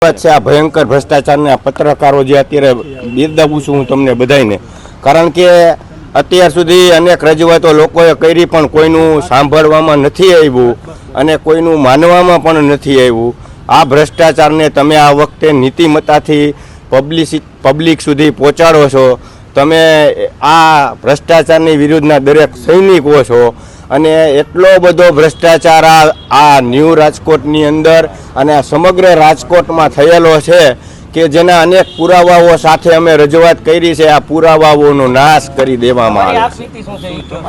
આ ભયંકર ભ્રષ્ટાચારના પત્રકારો જે અત્યારે બિરદાવું છું હું તમને બધાને, કારણ કે અત્યાર સુધી અનેક રજૂઆતો લોકોએ કરી પણ કોઈનું સાંભળવામાં નથી આવ્યું અને કોઈનું માનવામાં પણ નથી આવ્યું. આ ભ્રષ્ટાચારને તમે આ વખતે નીતિમત્તાથી પબ્લિક સુધી પહોંચાડો છો. તમે આ ભ્રષ્ટાચારની વિરુદ્ધના દરેક સૈનિકો છો અને એટલો બધો ભ્રષ્ટાચાર આ ન્યૂ રાજકોટની અંદર અને આ સમગ્ર રાજકોટમાં થયેલો છે કે જેના અનેક પુરાવાઓ સાથે અમે રજૂઆત કરી છે. આ પુરાવાઓનો નાશ કરી દેવામાં આવે છે.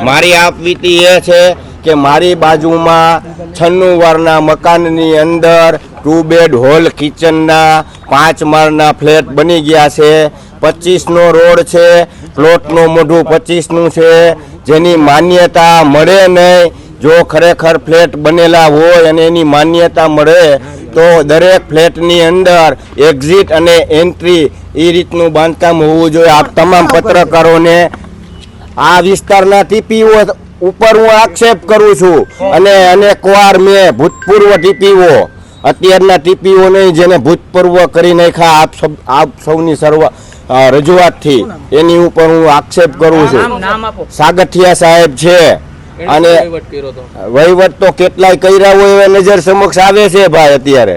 મારી આપવીતી એ છે કે મારી બાજુમાં 96 વારના મકાનની અંદર 2 બેડ હોલ કિચનના 5 માળના ફ્લેટ બની ગયા છે. 25નો રોડ છે, પ્લોટનું મોઢું 25નું છે, જેની માન્યતા મળે નહીં. જો ખરેખર ફ્લેટ બનેલા હોય અને એની માન્યતા મળે તો દરેક ફ્લેટની અંદર એક્ઝિટ અને એન્ટ્રી એ રીતનું બાંધકામ હોવું જોઈએ. આપ તમામ પત્રકારોને આ વિસ્તારના ટીપીઓ ઉપર હું આક્ષેપ કરું છું અને અનેકવાર મેં ભૂતપૂર્વ ટીપીઓ, અત્યારના ટીપીઓ નહીં જેને ભૂતપૂર્વ કરી નાખ્યા આપ સૌની રજૂઆતથી એની ઉપર હું આક્ષેપ કરું છું. સાગઠિયા સાહેબ છે અને વહીવટ તો કેટલાય કર્યા હોય એ નજર સમક્ષ આવે છે ભાઈ. અત્યારે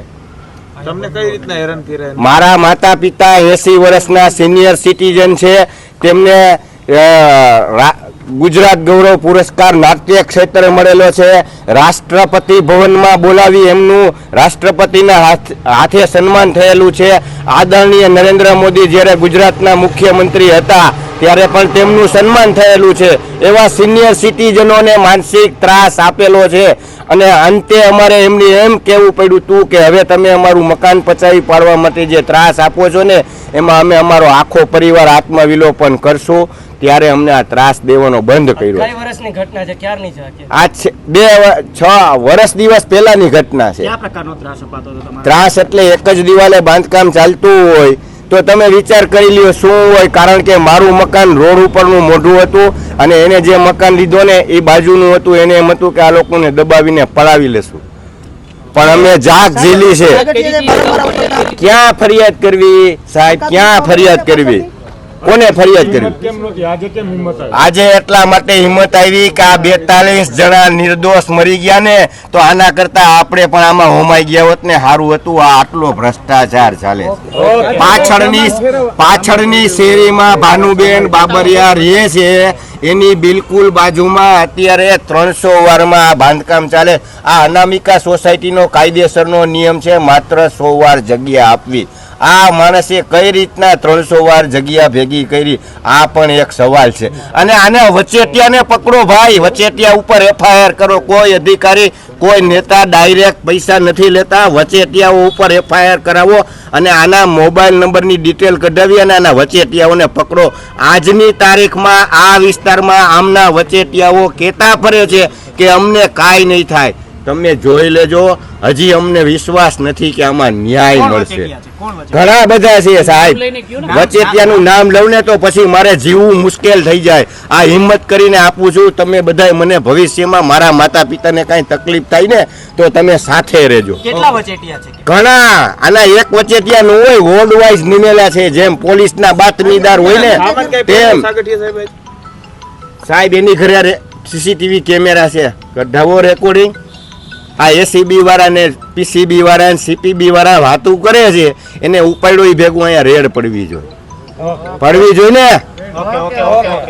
તમને કઈ રીતના હેરાન કર્યા? મારા માતા પિતા 80 વર્ષના સિનિયર સિટીઝન છે. તેમને ગુજરાત ગૌરવ પુરસ્કાર નાટ્ય ક્ષેત્રે મળેલો છે. રાષ્ટ્રપતિ ભવનમાં બોલાવી એમનું રાષ્ટ્રપતિના હાથે સન્માન થયેલું છે. આદરણીય નરેન્દ્ર મોદી જ્યારે ગુજરાતના મુખ્યમંત્રી હતા ત્યારે પણ તેમનું સન્માન થયેલું છે. એવા સિનિયર સિટીઝનોને માનસિક ત્રાસ આપેલો છે અને અંતે અમારે એમની એમ કહેવું પડ્યું હતું કે હવે તમે અમારું મકાન પચાવી પાડવા માટે જે ત્રાસ આપો છો ને એમાં અમે અમારો આખો પરિવાર આત્મવિલોપન કરશું. ત્યારે અમને આ ત્રાસ દેવાનો બંધ કર્યો. કઈ વર્ષની ઘટના છે? ક્યારની છે? આ 6 વર્ષ દિવસ પહેલાની ઘટના છે. કયા પ્રકારનો ત્રાસ અપાતો હતો તમારે? ત્રાસ એટલે એક જ દિવાલે બાંધકામ ચાલતું હોય તો તમે વિચાર કરી લ્યો શું હોય. કારણ કે મારું મકાન રોડ ઉપરનું મોઢું હતું અને એને જે મકાન લીધો ને એ બાજુનું હતું. એને એમ હતું કે આ લોકોને દબાવીને પડાવી લેશું, પણ અમે જાગ ઝીલી છે. ક્યાં ફરિયાદ કરવી સાહેબ? ક્યાં ફરિયાદ કરવી? કોને ફરિયાદ કરવી? આજે એટલા માટે હિંમત આવી કે આ 42 જણા નિર્દોષ મરી ગયા ને તો આના કરતા આપણે પણ આમાં હોમાઈ ગયા હોત ને સારું હતું. આ આટલો ભ્રષ્ટાચાર ચાલે. પાછળની શેરીમાં ભાનુબેન બાબરિયા રહે છે, એની બિલકુલ બાજુમાં અત્યારે 300 વારમાં આ બાંધકામ ચાલે. આ અનામિકા સોસાયટીનો કાયદેસરનો નિયમ છે માત્ર 100 વાર જગ્યા આપવી. આ માણસે કઈ રીતના 300 વાર જગ્યા ભેગી કરી? આ પણ એક સવાલ છે. અને આને વચેટિયાને પકડો ભાઈ, વચેટિયા ઉપર FIR કરો. કોઈ અધિકારી, કોઈ નેતા ડાયરેક્ટ પૈસા નથી લેતા. વચેટિયાઓ ઉપર FIR કરાવો અને આના મોબાઈલ નંબરની ડિટેલ કઢાવી અને આના વચેટિયાઓને પકડો. આજની તારીખમાં આ વિસ્તારમાં આમના વચેટિયાઓ કહેતા ફરે છે કે અમને કાંઈ નહીં થાય. તમે જોઈ લેજો, હજી અમને વિશ્વાસ નથી કે આમાં ન્યાય મળશે. ઘણા બધા છે સાહેબ. વચેટિયાનું નામ લઉં ને તો પછી મારે જીવવું મુશ્કેલ થઈ જાય. આ હિંમત કરીને આપું છું. તમે બધા મને ભવિષ્યમાં મારા માતા પિતાને કાંઈ તકલીફ થાય ને તો તમે સાથે રહેજો. કેટલા વચેટિયા છે? ઘણા. આના એક વચેટિયા નું હોય, વોર્ડ વાઇઝ નિમેલા છે. જેમ પોલીસના બાતમીદાર હોય ને તેમ સાહેબ એની ઘરે CCTV કેમેરા છે. કઢાવો રેકોર્ડિંગ. આ ACB વાળા ને PCB વાળા ને CPB વાળા વાતું કરે છે એને ઉપાડ્યો ભેગું અહીંયા રેડ પડવી જોઈએ. પડવી જોઈએ ને.